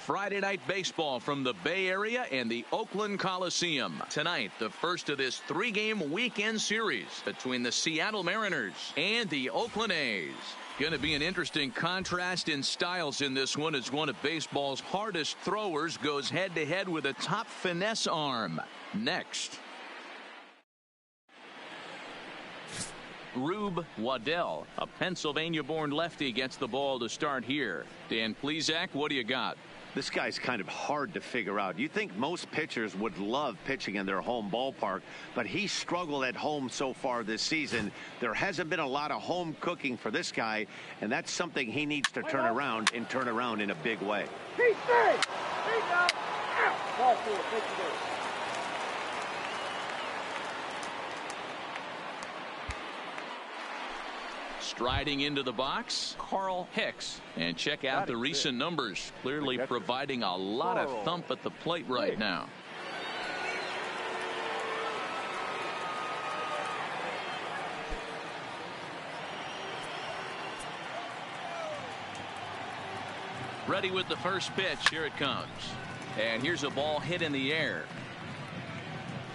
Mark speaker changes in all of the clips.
Speaker 1: Friday night baseball from the Bay Area and the Oakland Coliseum. Tonight, the first of this three-game weekend series between the Seattle Mariners and the Oakland A's. Going to be an interesting contrast in styles in this one as one of baseball's hardest throwers goes head-to-head with a top finesse arm. Next. Rube Waddell, a Pennsylvania-born lefty, gets the ball to start here. Dan Plesac, what do you got?
Speaker 2: This guy's kind of hard to figure out. You think most pitchers would love pitching in their home ballpark, but he struggled at home so far this season. There hasn't been a lot of home cooking for this guy, and that's something he needs to turn around in a big way.
Speaker 1: Striding into the box, Carl Hicks. And check out the recent numbers. Clearly providing a lot of thump at the plate right now. Ready with the first pitch. Here it comes. And here's a ball hit in the air.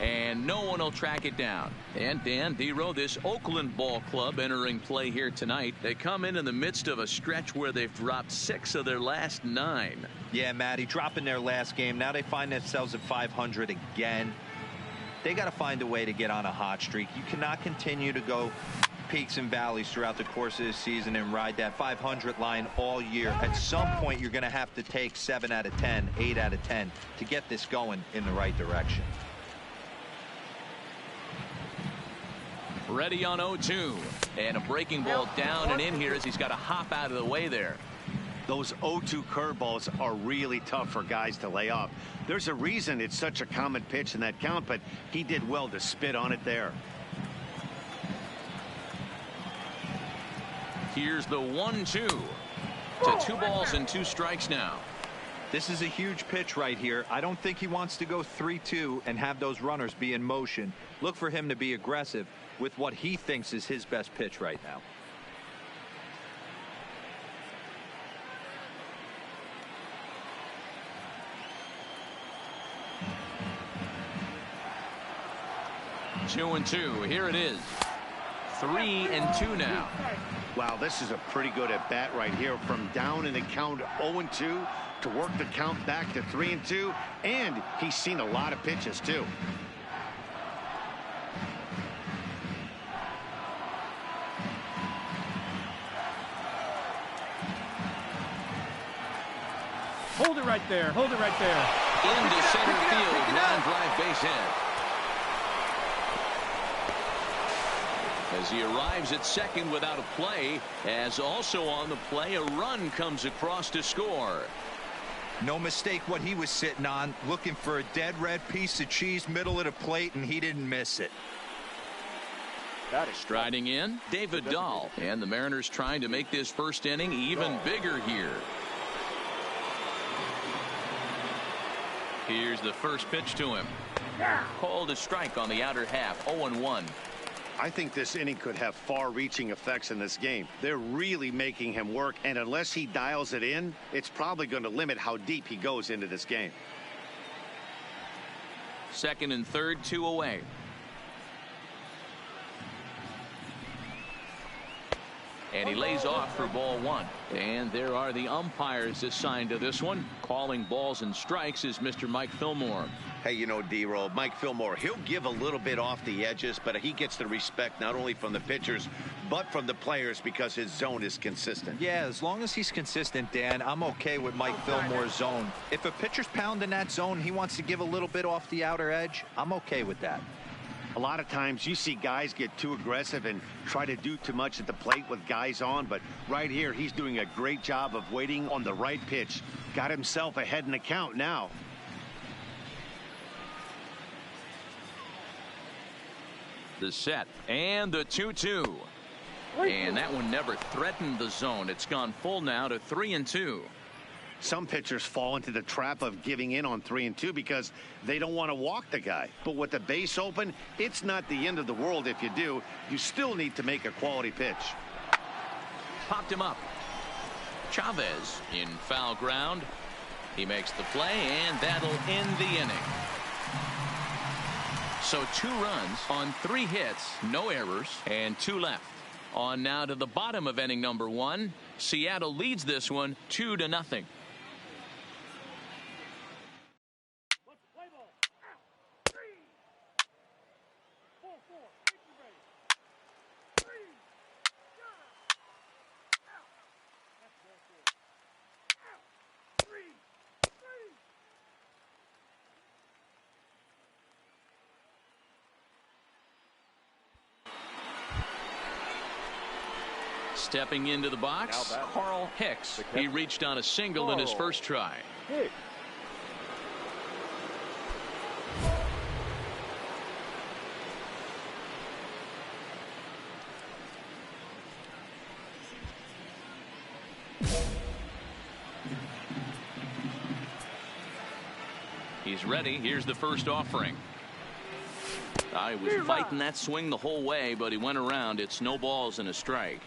Speaker 1: And no one will track it down. And Dan Dero, this Oakland ball club entering play here tonight. They come in the midst of a stretch where they've dropped 6 of their last 9.
Speaker 3: Yeah, Matty, dropping their last game. Now they find themselves at 500 again. They got to find a way to get on a hot streak. You cannot continue to go peaks and valleys throughout the course of the season and ride that 500 line all year. At some point, you're going to have to take 7 out of 10, 8 out of 10 to get this going in the right direction.
Speaker 1: Ready on 0-2. And a breaking ball down and in here as he's got to hop out of the way there.
Speaker 2: Those 0-2 curveballs are really tough for guys to lay off. There's a reason it's such a common pitch in that count, but he did well to spit on it there.
Speaker 1: Here's the 1-2 to 2 balls and 2 strikes now.
Speaker 3: This is a huge pitch right here. I don't think he wants to go 3-2 and have those runners be in motion. Look for him to be aggressive with what he thinks is his best pitch right now.
Speaker 2: Two
Speaker 1: 2-2. Here it is. 3-2 now.
Speaker 2: Wow, this is a pretty good at bat right here. From down in the count 0-2 to work the count back to 3-2, and he's seen a lot of pitches too.
Speaker 4: Hold it right there. Hold it right there.
Speaker 1: Into center field. Line drive base hit. As he arrives at second without a play, as also on the play, a run comes across to score.
Speaker 3: No mistake what he was sitting on, looking for a dead red piece of cheese middle of the plate, and he didn't miss it.
Speaker 1: Striding in, David Dahl. And the Mariners trying to make this first inning even bigger here. Here's the first pitch to him. Called a strike on the outer half. 0-1.
Speaker 2: I think this inning could have far-reaching effects in this game. They're really making him work, and unless he dials it in, it's probably going to limit how deep he goes into this game.
Speaker 1: Second and third, 2 away. And he lays off for ball 1. And there are the umpires assigned to this one. Calling balls and strikes is Mr. Mike Fillmore.
Speaker 2: Hey, you know, D-Roll, Mike Fillmore, he'll give a little bit off the edges, but he gets the respect not only from the pitchers, but from the players because his zone is consistent.
Speaker 3: Yeah, as long as he's consistent, Dan, I'm okay with Mike Fillmore's zone. If a pitcher's pounding that zone, he wants to give a little bit off the outer edge, I'm okay with that.
Speaker 2: A lot of times you see guys get too aggressive and try to do too much at the plate with guys on, but right here he's doing a great job of waiting on the right pitch. Got himself ahead in the count now.
Speaker 1: The set and the 2-2. And that one never threatened the zone. It's gone full now to 3-2.
Speaker 2: Some pitchers fall into the trap of giving in on 3-2 because they don't want to walk the guy. But with the base open, it's not the end of the world if you do. You still need to make a quality pitch.
Speaker 1: Popped him up. Chavez in foul ground. He makes the play, and that'll end the inning. So 2 runs on 3 hits, no errors, and 2 left. On now to the bottom of inning number 1. Seattle leads this one 2-0. Stepping into the box, Carl Hicks. He reached on a single in his first try. He's ready. Here's the first offering. He was fighting that swing the whole way, but he went around. It's no balls and a strike.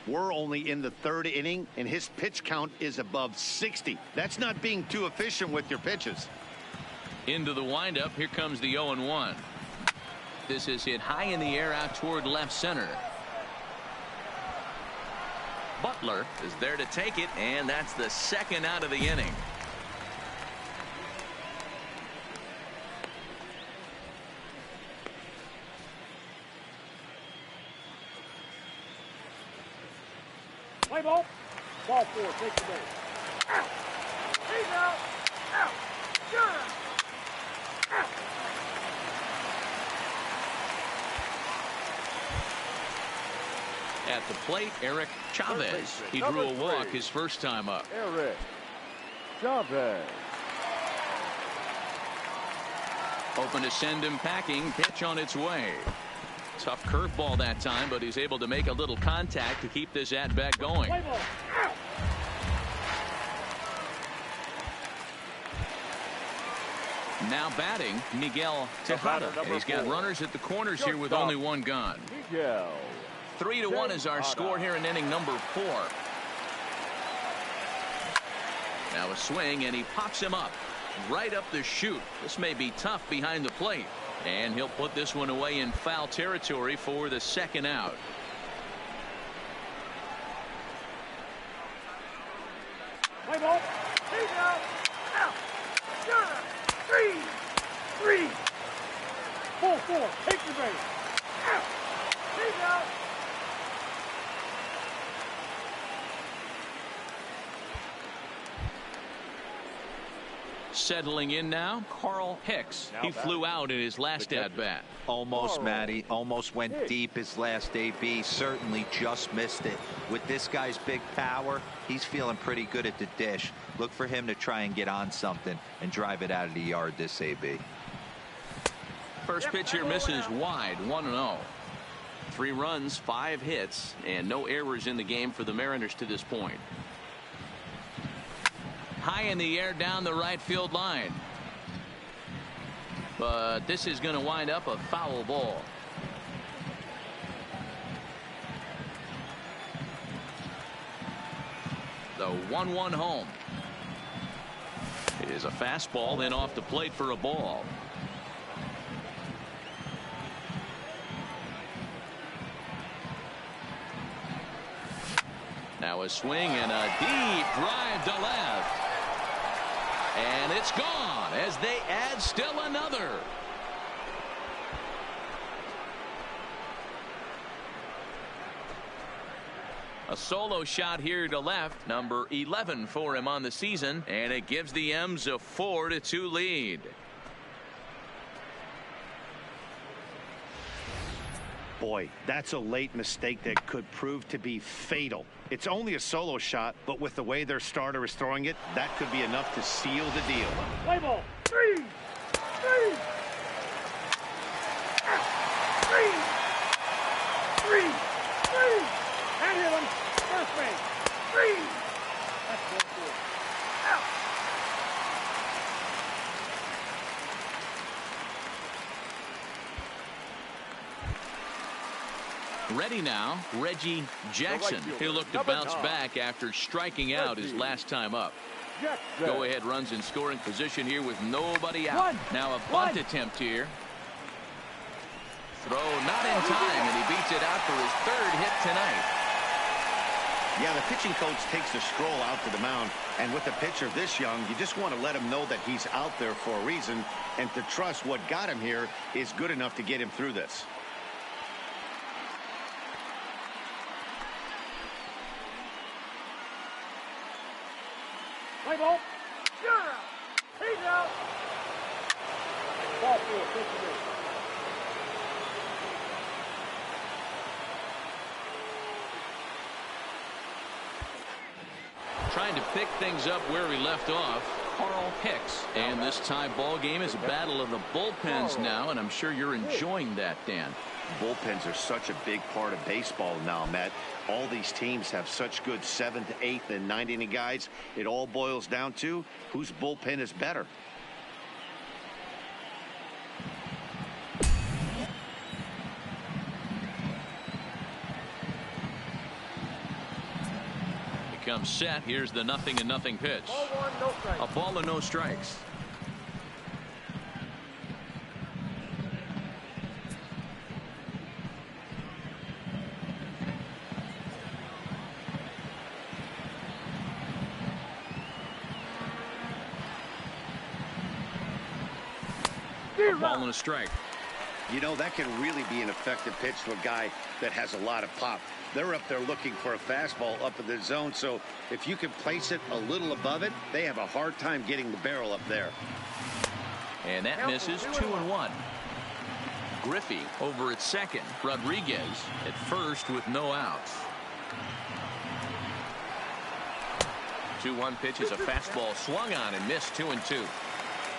Speaker 2: We're only in the 3rd inning, and his pitch count is above 60. That's not being too efficient with your pitches.
Speaker 1: Into the windup. Here comes the 0-1. This is hit high in the air out toward left center. Butler is there to take it, and that's the 2nd out of the inning.
Speaker 4: Play ball. Ball 4. Take the base. Out. He's out. Out. Good. Out.
Speaker 1: At the plate, Eric Chavez. He drew a walk his first time up.
Speaker 4: Eric Chavez.
Speaker 1: Open to send him packing. Pitch on its way. Tough curveball that time, but he's able to make a little contact to keep this at-bat going. Now batting, Miguel Tejada. And he's got runners at the corners here with only 1 gone. 3-1 is our score here in inning number 4. Now a swing, and he pops him up right up the chute. This may be tough behind the plate. And he'll put this one away in foul territory for the 2nd out.
Speaker 4: Play ball. He's out. Out. Good. 3. Ball 4. Take the base. Out. He's out.
Speaker 1: Settling in now, Carl Hicks. He flew out in his last at-bat.
Speaker 3: Almost, Matty. Almost went deep his last AB. Certainly just missed it. With this guy's big power, he's feeling pretty good at the dish. Look for him to try and get on something and drive it out of the yard this AB.
Speaker 1: First pitch here misses wide, 1-0. 3 runs, 5 hits, and no errors in the game for the Mariners to this point. High in the air down the right field line. But this is going to wind up a foul ball. The 1-1 home. It is a fastball, then off the plate for a ball. Now a swing and a deep drive to left. And it's gone as they add still another. A solo shot here to left, number 11 for him on the season, and it gives the M's a 4-2 lead.
Speaker 2: Boy, that's a late mistake that could prove to be fatal. It's only a solo shot, but with the way their starter is throwing it, that could be enough to seal the deal.
Speaker 4: Play ball. 3. 3. And hit him. First base. 3. That's 4. Out.
Speaker 1: Ready now, Reggie Jackson. He'll look to bounce back after striking out his last time up.
Speaker 4: Objection.
Speaker 1: Go ahead runs in scoring position here with nobody out. Now a bunt attempt here. Throw not in time, and he beats it out for his third hit tonight.
Speaker 2: Yeah, the pitching coach takes the stroll out to the mound, and with a pitcher this young, you just want to let him know that he's out there for a reason, and to trust what got him here is good enough to get him through this.
Speaker 4: Play ball. You're out. He's out. Ball field, 50.
Speaker 1: Trying to pick things up where we left off. Carl Hicks. And this tie ball game is a battle of the bullpens now, and I'm sure you're enjoying that, Dan.
Speaker 2: Bullpens are such a big part of baseball now, Matt. All these teams have such good 7th, 8th, and 9th inning guys. It all boils down to whose bullpen is better.
Speaker 1: Comes set. Here's the 0-0 pitch.
Speaker 4: Ball one, no strikes.
Speaker 1: A ball and no strikes. A ball and a strike.
Speaker 2: You know, that can really be an effective pitch to a guy that has a lot of pop. They're up there looking for a fastball up in the zone, so if you can place it a little above it, they have a hard time getting the barrel up there.
Speaker 1: And that misses. 2-1. Griffey over at second. Rodriguez at first with no outs. 2-1 pitch is a fastball swung on and missed. 2-2.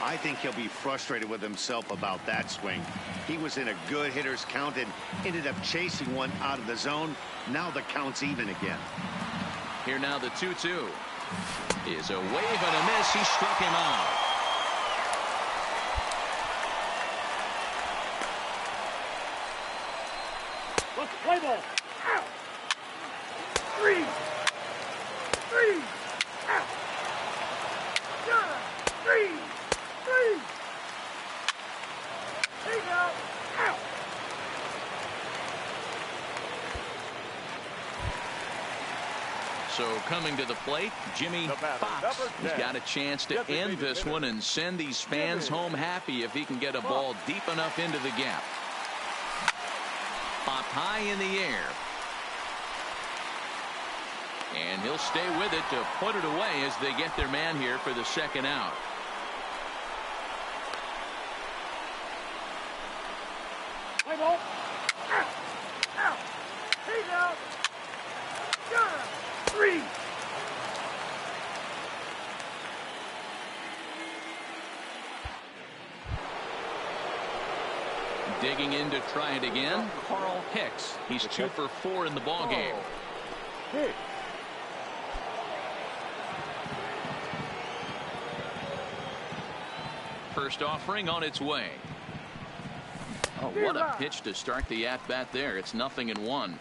Speaker 2: I think he'll be frustrated with himself about that swing. He was in a good hitter's count and ended up chasing one out of the zone. Now the count's even again.
Speaker 1: Here now the 2-2 is a wave and a miss. He struck him out.
Speaker 4: Let's play ball. Out. 3. 3. Out. 3. 3. He's out. Out.
Speaker 1: So coming to the plate, Jimmy Fox has got a chance to end this one and send these fans home happy if he can get a ball deep enough into the gap. Popped high in the air. And he'll stay with it to put it away as they get their man here for the second out.
Speaker 4: Play ball. Out. Out. He's out. 3.
Speaker 1: Digging in to try it again. Carl Hicks. He's 2 for 4 in the ball game.
Speaker 4: Hicks.
Speaker 1: First offering on its way. Oh, what a pitch to start the at-bat there. It's 0-1.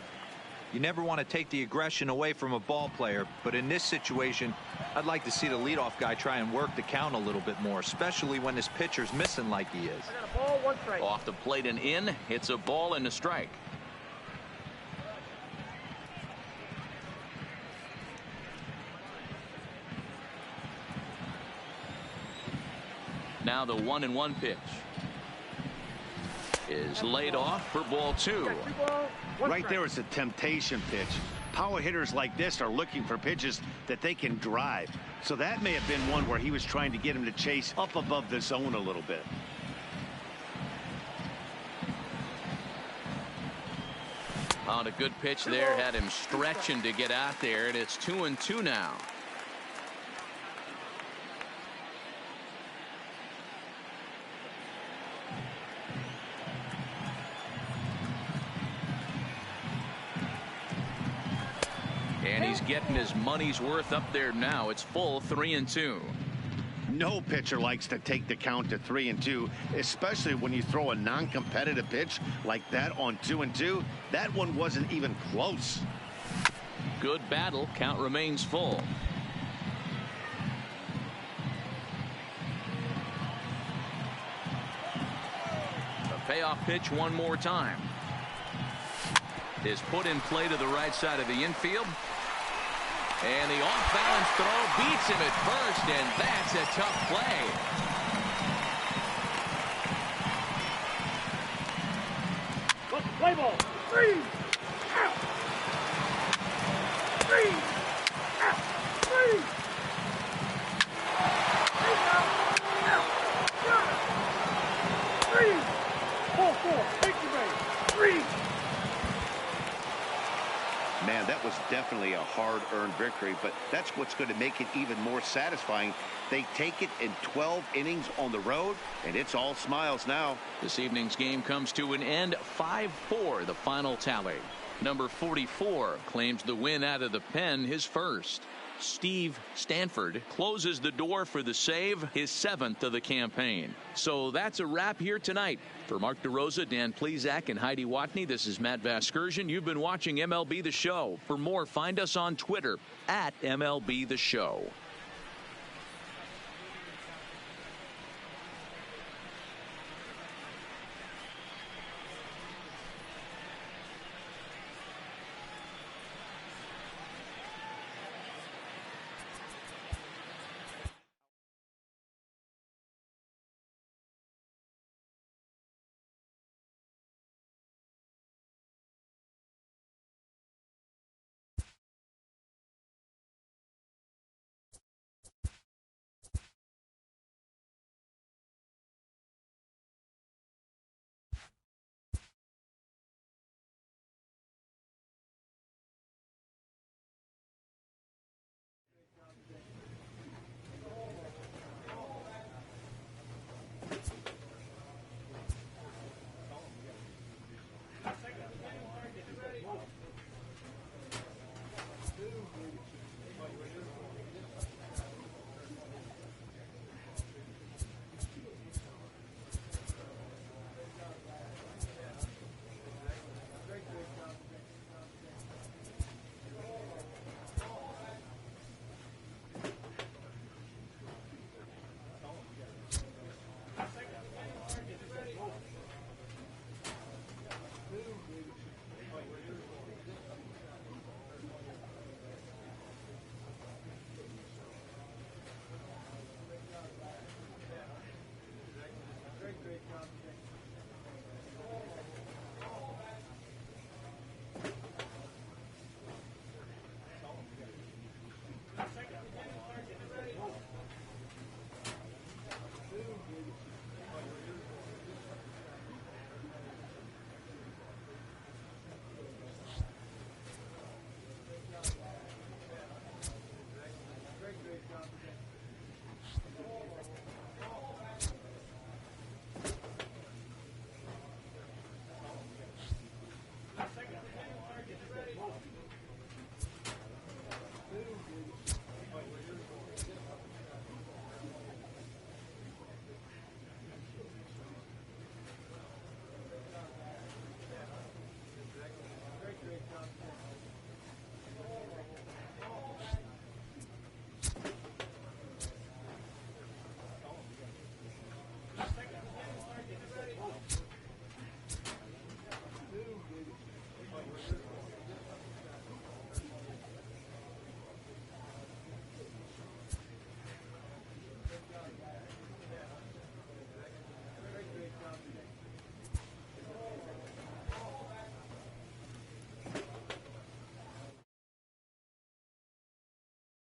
Speaker 3: You never want to take the aggression away from a ball player, but in this situation, I'd like to see the leadoff guy try and work the count a little bit more, especially when this pitcher's missing like he is.
Speaker 4: I got a ball, 1 strike.
Speaker 1: Off the plate and in. It's a ball and a strike. Now the 1-1 pitch is laid off for ball 2.
Speaker 2: Right there is a temptation pitch. Power hitters like this are looking for pitches that they can drive. So that may have been one where he was trying to get him to chase up above the zone a little bit.
Speaker 1: On a good pitch there, had him stretching to get out there, and it's 2-2 now. And he's getting his money's worth up there now. It's full 3-2.
Speaker 2: No pitcher likes to take the count to 3-2, especially when you throw a non-competitive pitch like that on 2-2. That one wasn't even close.
Speaker 1: Good battle. Count remains full. Payoff pitch one more time. Is put in play to the right side of the infield. And the off-balance throw beats him at first, and that's a tough play.
Speaker 4: Let's play ball. 3 out. 3 out. 3 out. 3 4 take the base. 3.
Speaker 2: Man, that was definitely a hard-earned victory, but that's what's going to make it even more satisfying. They take it in 12 innings on the road, and it's all smiles now.
Speaker 1: This evening's game comes to an end. 5-4 the final tally. Number 44 claims the win out of the pen, his first. Steve Stanford closes the door for the save, his 7th of the campaign. So that's a wrap here tonight. For Mark DeRosa, Dan Plesac, and Heidi Watney, this is Matt Vasgersian. You've been watching MLB The Show. For more, find us on Twitter @MLB The Show.